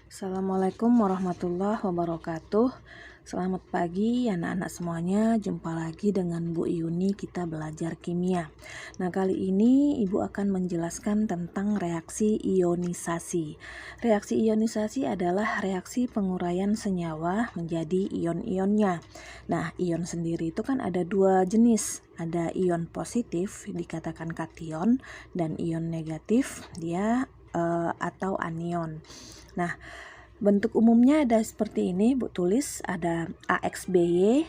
Assalamualaikum warahmatullahi wabarakatuh. Selamat pagi anak-anak semuanya. Jumpa lagi dengan Bu Yuni, kita belajar kimia. Nah, kali ini Ibu akan menjelaskan tentang reaksi ionisasi. Reaksi ionisasi adalah reaksi penguraian senyawa menjadi ion-ionnya. Nah, ion sendiri itu kan ada dua jenis. Ada ion positif dikatakan kation, dan ion negatif dia atau anion. Nah, bentuk umumnya ada seperti ini, Bu tulis ada AXBY,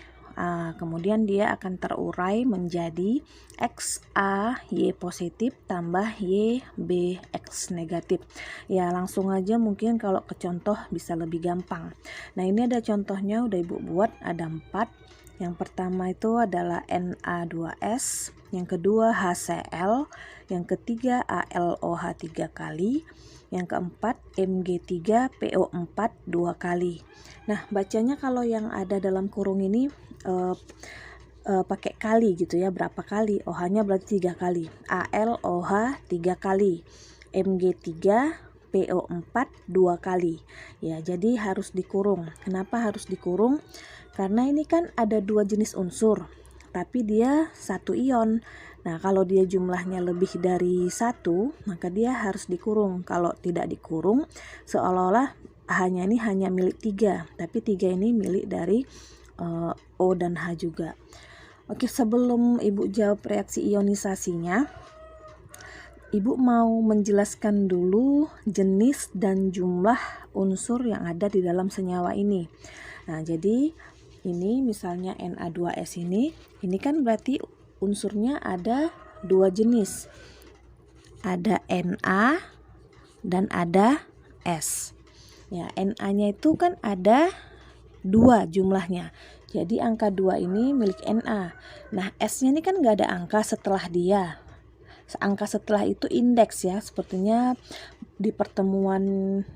kemudian dia akan terurai menjadi XaY positif tambah YBX negatif. Ya, langsung aja mungkin kalau ke contoh bisa lebih gampang. Nah, ini ada contohnya udah Ibu buat, ada 4. Yang pertama itu adalah Na2S, yang kedua HCl, yang ketiga ALOH 3 kali, yang keempat Mg3PO4 2 kali. Nah, bacanya kalau yang ada dalam kurung ini pakai kali gitu ya, berapa kali? OH-nya berarti 3 kali. ALOH 3 kali. Mg3PO4 2 kali. Ya, jadi harus dikurung. Kenapa harus dikurung? Karena ini kan ada dua jenis unsur, tapi dia satu ion. Nah, kalau dia jumlahnya lebih dari 1, maka dia harus dikurung. Kalau tidak dikurung, seolah-olah hanya milik 3, tapi 3 ini milik dari O dan H juga. Oke, sebelum Ibu jawab reaksi ionisasinya, Ibu mau menjelaskan dulu jenis dan jumlah unsur yang ada di dalam senyawa ini. Nah, jadi ini misalnya Na2S ini kan berarti unsurnya ada dua jenis. Ada Na dan ada S. Ya, Na-nya itu kan ada 2 jumlahnya. Jadi angka 2 ini milik Na. Nah, S-nya ini kan nggak ada angka setelah dia. Angka setelah itu indeks ya. Sepertinya di pertemuan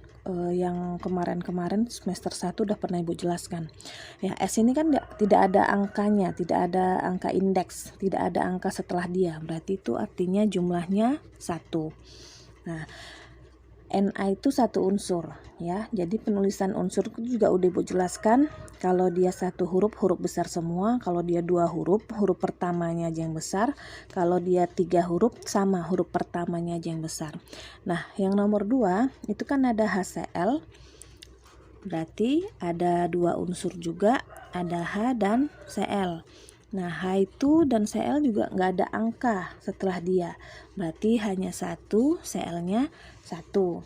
yang kemarin semester 1 udah pernah Ibu jelaskan. Ya, S ini kan tidak ada angkanya, tidak ada angka indeks, tidak ada angka setelah dia. Berarti itu artinya jumlahnya 1. Nah, Na itu satu unsur ya. Jadi penulisan unsur itu juga udah Ibu jelaskan. Kalau dia satu huruf besar semua. Kalau dia 2 huruf pertamanya aja yang besar. Kalau dia 3 huruf sama, huruf pertamanya aja yang besar. Nah, yang nomor 2 itu kan ada HCl. Berarti ada 2 unsur juga, ada H dan Cl. Nah, H itu dan Cl juga nggak ada angka setelah dia. Berarti hanya 1, Cl-nya 1.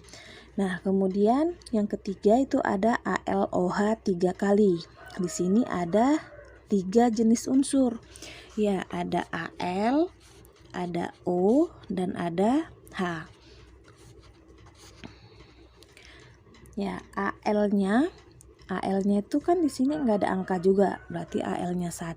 Nah, kemudian yang ketiga itu ada ALOH 3 kali. Di sini ada 3 jenis unsur. Ya, ada Al, ada O, dan ada H. Ya, AL-nya itu kan di sini nggak ada angka juga, berarti AL-nya 1.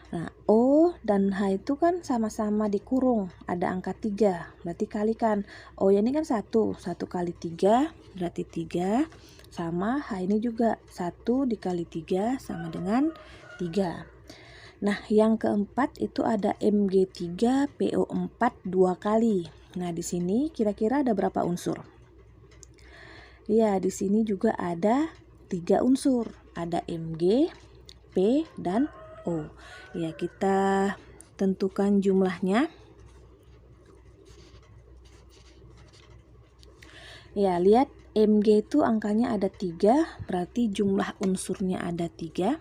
Nah, O dan H itu kan sama-sama dikurung, ada angka 3, berarti kalikan. O ini kan 1 kali 3 berarti 3, sama H ini juga 1 dikali 3 sama dengan 3. Nah, yang keempat itu ada Mg3PO4 2 kali. Nah, di sini kira-kira ada berapa unsur? Ya, di sini juga ada 3 unsur. Ada Mg, P, dan O. Ya, kita tentukan jumlahnya. Ya, lihat Mg itu angkanya ada 3, berarti jumlah unsurnya ada 3.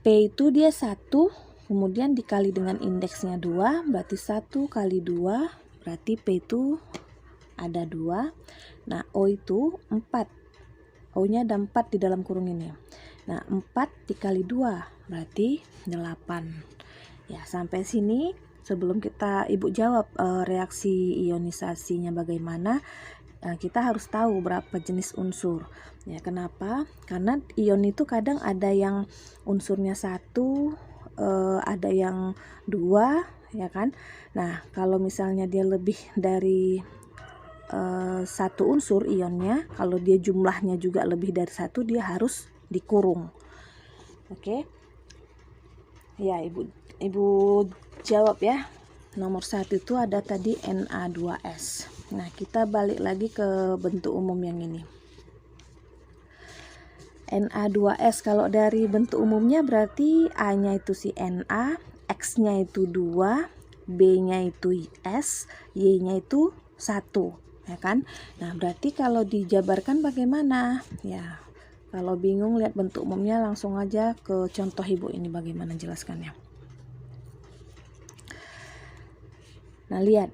P itu dia 1, kemudian dikali dengan indeksnya 2, berarti 1 kali 2, berarti P itu ada 2. Nah, O itu 4. O-nya ada 4 di dalam kurung ini. Nah, 4 dikali 2 berarti 8. Ya, sampai sini sebelum Ibu jawab reaksi ionisasinya bagaimana, kita harus tahu berapa jenis unsur. Ya, kenapa? Karena ion itu kadang ada yang unsurnya 1, ada yang 2, ya kan? Nah, kalau misalnya dia lebih dari 1 unsur ionnya, kalau dia jumlahnya juga lebih dari 1, dia harus dikurung. Oke. Ya, Ibu jawab ya. Nomor 1 itu ada tadi Na2S. Nah, kita balik lagi ke bentuk umum yang ini. Na2S. Kalau dari bentuk umumnya berarti A-nya itu si Na, X-nya itu 2, B-nya itu S, Y-nya itu 1, ya kan? Nah, berarti kalau dijabarkan bagaimana? Ya, kalau bingung lihat bentuk umumnya langsung aja ke contoh Ibu ini bagaimana jelaskannya. Nah, lihat.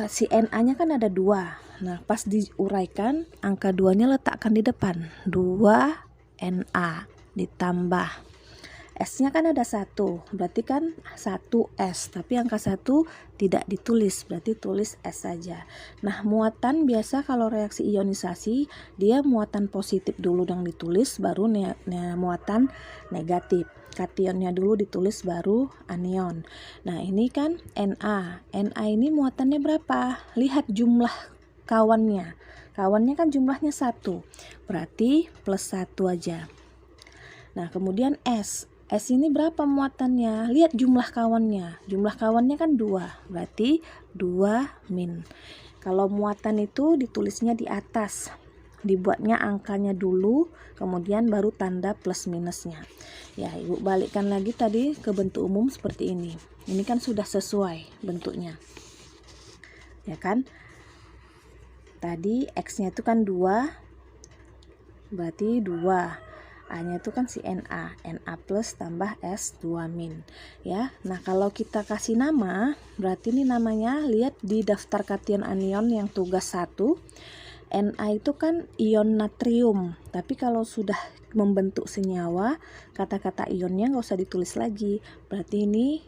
Si Na-nya kan ada 2. Nah, pas diuraikan angka 2-nya letakkan di depan. 2Na ditambah S-nya kan ada 1, berarti kan 1S, tapi angka 1 tidak ditulis, berarti tulis S saja. Nah, muatan biasa kalau reaksi ionisasi dia muatan positif dulu yang ditulis, baru muatan negatif. Kationnya dulu ditulis baru anion. Nah, ini kan Na. Na ini muatannya berapa? Lihat jumlah kawannya. Kawannya kan jumlahnya 1. Berarti plus 1 aja. Nah, kemudian S. S ini berapa muatannya? Lihat jumlah kawannya. Jumlah kawannya kan 2. Berarti 2 min. Kalau muatan itu ditulisnya di atas. Dibuatnya angkanya dulu, kemudian baru tanda plus minusnya. Ya, Ibu balikkan lagi tadi ke bentuk umum seperti ini. Ini kan sudah sesuai bentuknya. Ya kan? Tadi X-nya itu kan 2, berarti 2. A-nya itu kan si Na. Na plus tambah S 2 min. Ya, nah kalau kita kasih nama, berarti ini namanya, lihat di daftar kation anion yang tugas 1. Na itu kan ion natrium, tapi kalau sudah membentuk senyawa, kata-kata ionnya nggak usah ditulis lagi. Berarti ini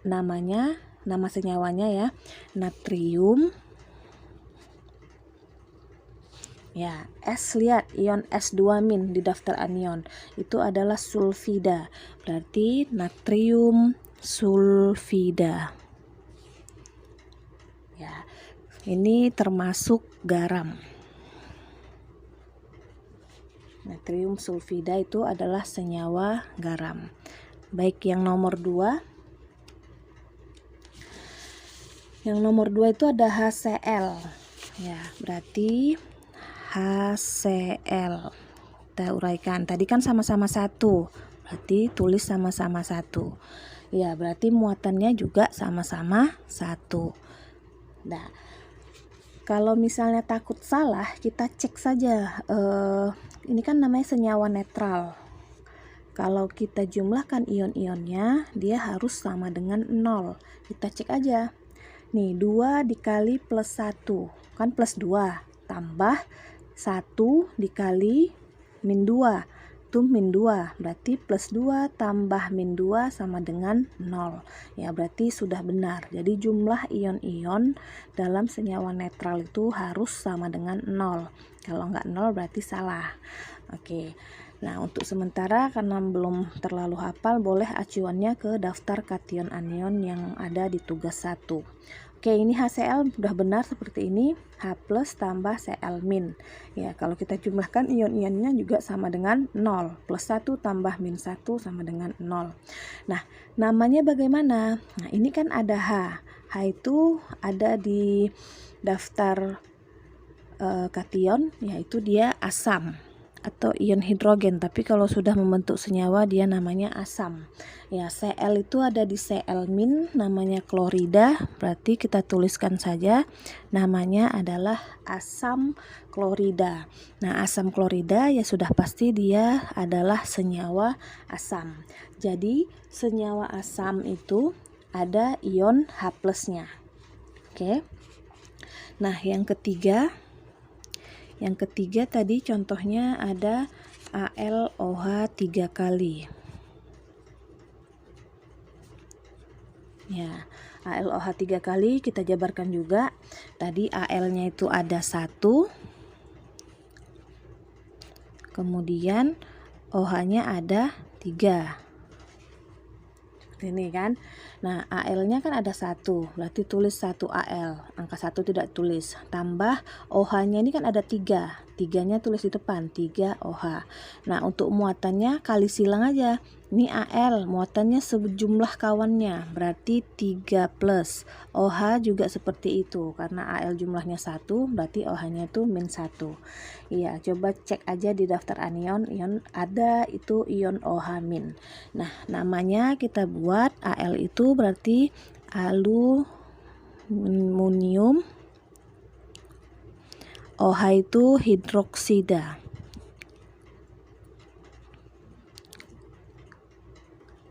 namanya, nama senyawanya ya, natrium. Ya, S, lihat ion S2 min di daftar anion itu adalah sulfida, berarti natrium sulfida. Ya, ini termasuk garam. Natrium sulfida itu adalah senyawa garam. Baik, yang nomor 2. Yang nomor 2 itu ada HCl. Ya, berarti HCl. Kita uraikan. Tadi kan sama-sama 1. Berarti tulis sama-sama 1. Ya, berarti muatannya juga sama-sama 1. Nah, kalau misalnya takut salah, kita cek saja. Ini kan namanya senyawa netral. Kalau kita jumlahkan ion-ionnya, dia harus sama dengan 0. Kita cek aja. Nih, 2 dikali plus 1. Kan plus 2. Tambah 1 dikali min 2. Itu min 2. Berarti plus 2 tambah min 2 sama dengan 0. Ya, berarti sudah benar. Jadi jumlah ion-ion dalam senyawa netral itu harus sama dengan 0. Kalau nggak 0 berarti salah. Oke. Nah, untuk sementara karena belum terlalu hafal, boleh acuannya ke daftar kation anion yang ada di tugas 1. Oke, ini HCl sudah benar seperti ini, H plus tambah Cl min. Ya, kalau kita jumlahkan ion-ionnya juga sama dengan 0. Plus 1 tambah min 1 sama dengan 0. Nah, namanya bagaimana? Nah, ini kan ada H. H itu ada di daftar kation, yaitu dia asam atau ion hidrogen, tapi kalau sudah membentuk senyawa dia namanya asam. Ya, Cl itu ada di Cl min, namanya klorida, berarti kita tuliskan saja namanya adalah asam klorida. Nah, asam klorida ya sudah pasti dia adalah senyawa asam. Jadi senyawa asam itu ada ion H plusnya. Oke. Nah, yang ketiga tadi contohnya ada AlOH 3 kali. Ya, AlOH 3 kali kita jabarkan juga. Tadi Al-nya itu ada 1. Kemudian OH-nya ada 3. Ini kan. Nah, Al-nya kan ada 1, berarti tulis 1 Al. Angka 1 tidak tulis. Tambah OH-nya ini kan ada 3. 3-nya tulis di depan, 3 OH. Nah, untuk muatannya kali silang aja. Ini Al, muatannya sejumlah kawannya, berarti 3 plus. OH juga seperti itu, karena Al jumlahnya 1, berarti OH-nya itu -1. Iya, coba cek aja di daftar anion, ion ada itu ion OH min. Nah, namanya kita buat Al itu berarti aluminium, OH itu hidroksida.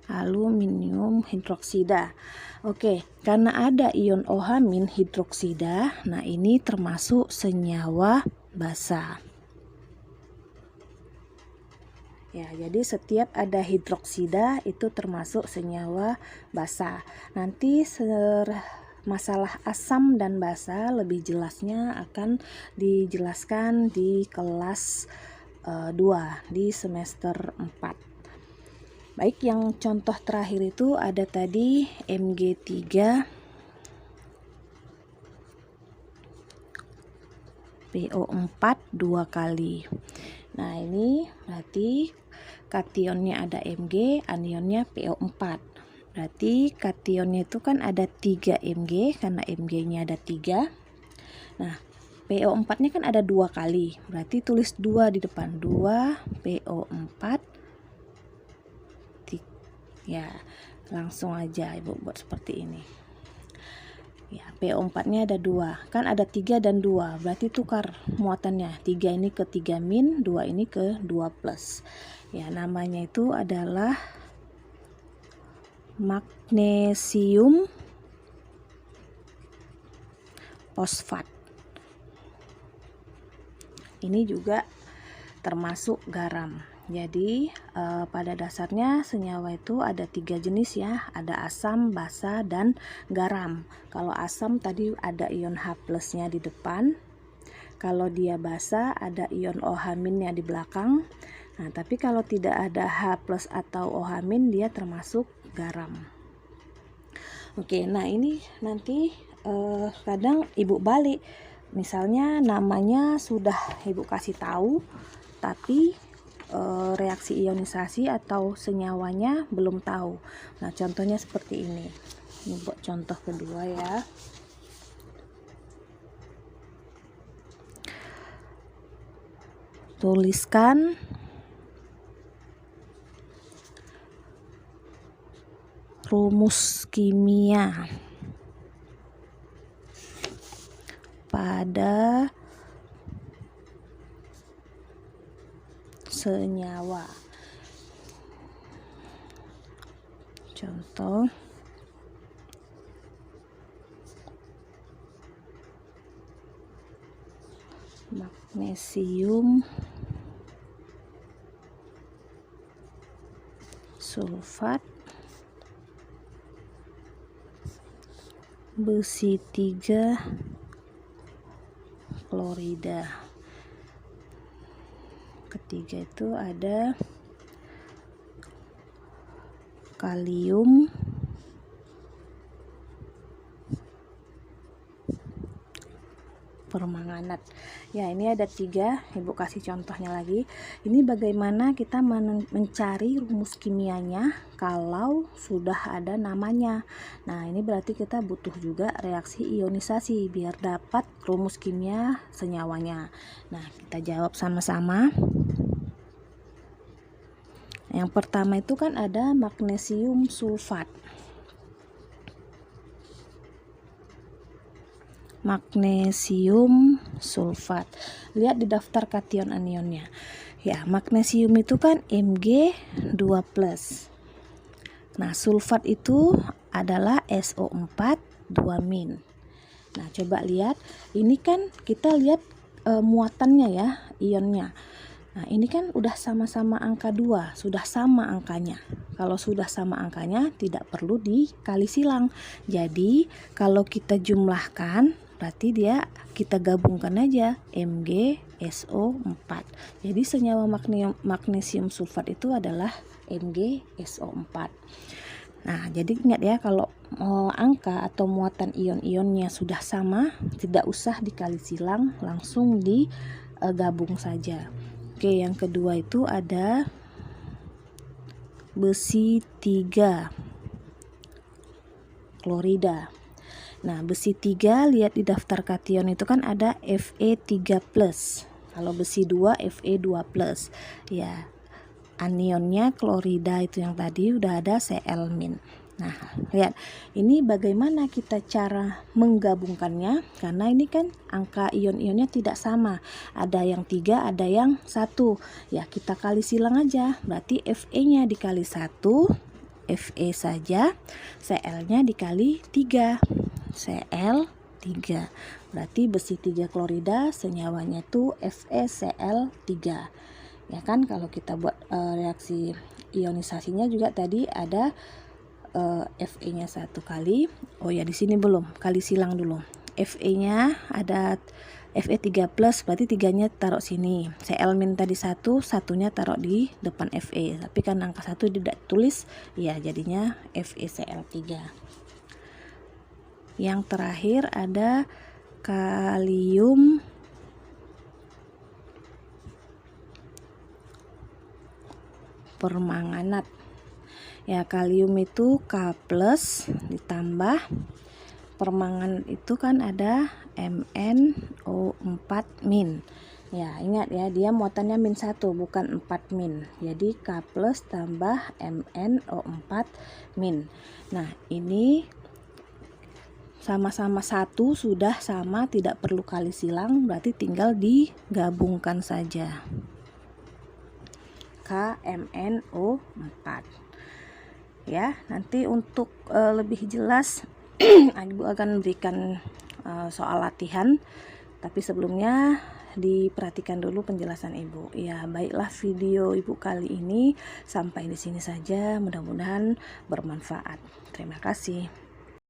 Aluminium hidroksida. Oke, karena ada ion OH min hidroksida, nah ini termasuk senyawa basa. Ya, jadi setiap ada hidroksida itu termasuk senyawa basa. Nanti masalah asam dan basa lebih jelasnya akan dijelaskan di kelas 2 di semester 4. Baik, yang contoh terakhir itu ada tadi Mg3 PO4 2 kali. Nah, ini berarti kationnya ada Mg, anionnya PO4. Berarti kationnya itu kan ada 3 Mg karena Mg-nya ada 3. Nah, PO4-nya kan ada 2 kali. Berarti tulis 2 di depan. 2 PO4. Ya, langsung aja Ibu buat seperti ini. Ya, PO4-nya ada 2. Kan ada 3 dan 2. Berarti tukar muatannya. 3 ini ke 3 min, 2 ini ke 2 plus. Ya, namanya itu adalah magnesium fosfat. Ini juga termasuk garam. Jadi pada dasarnya senyawa itu ada 3 jenis ya, ada asam, basa, dan garam. Kalau asam tadi ada ion H plusnya di depan, kalau dia basa ada ion OH minnya di belakang. Nah, tapi kalau tidak ada H plus atau OH min, dia termasuk garam. Oke, nah ini nanti kadang Ibu balik, misalnya namanya sudah Ibu kasih tahu, tapi reaksi ionisasi atau senyawanya belum tahu. Nah, contohnya seperti ini. Ini buat contoh kedua ya. Tuliskan rumus kimia pada senyawa. Contoh magnesium sulfat, besi 3 klorida. Ketiga itu ada kalium permanganat. Ya, ini ada 3, Ibu kasih contohnya lagi. Ini bagaimana kita mencari rumus kimianya kalau sudah ada namanya. Nah, ini berarti kita butuh juga reaksi ionisasi biar dapat rumus kimia senyawanya. Nah, kita jawab sama-sama. Yang pertama itu kan ada magnesium sulfat. Magnesium sulfat. Lihat di daftar kation anionnya. Ya, magnesium itu kan Mg2+. Nah, sulfat itu adalah SO4 2-. Nah, coba lihat. Ini kan kita lihat muatannya ya, ionnya. Nah, ini kan udah sama-sama angka 2, sudah sama angkanya. Kalau sudah sama angkanya, tidak perlu dikali silang. Jadi, kalau kita jumlahkan, berarti kita gabungkan aja MgSO4. Jadi, senyawa magnesium sulfat itu adalah MgSO4. Nah, jadi ingat ya, kalau angka atau muatan ion-ionnya sudah sama, tidak usah dikali silang, langsung gabung saja. Oke, yang kedua itu ada besi 3 klorida. Nah, besi 3 lihat di daftar kation itu kan ada Fe3+. Kalau besi 2 Fe2+. Ya, anionnya klorida itu yang tadi udah ada Cl-. Nah, lihat ini bagaimana kita cara menggabungkannya, karena ini kan angka ion-ionnya tidak sama, ada yang 3 ada yang 1 ya, kita kali silang aja, berarti Fe-nya dikali 1 Fe saja, Cl-nya dikali 3 Cl3, berarti besi 3 klorida senyawanya itu FeCl3 ya kan. Kalau kita buat reaksi ionisasinya juga tadi ada Fe-nya 1 kali. Oh ya, di sini belum, kali silang dulu. Fe-nya ada Fe3+, berarti 3-nya taruh sini. Cl- tadi 1, 1-nya taruh di depan Fe. Tapi kan angka 1 tidak tulis, ya jadinya FeCl3. Yang terakhir ada kalium permanganat. Ya, kalium itu K+ ditambah permanganat itu kan ada MnO4-. Ya, ingat ya, dia muatannya -1 bukan 4-. Jadi K+ tambah MnO4-. Nah, ini sama-sama 1 sudah sama, tidak perlu kali silang, berarti tinggal digabungkan saja. KMnO4. Ya, nanti untuk lebih jelas Ibu akan berikan soal latihan, tapi sebelumnya diperhatikan dulu penjelasan Ibu. Ya, baiklah, video Ibu kali ini sampai di sini saja, mudah-mudahan bermanfaat. Terima kasih.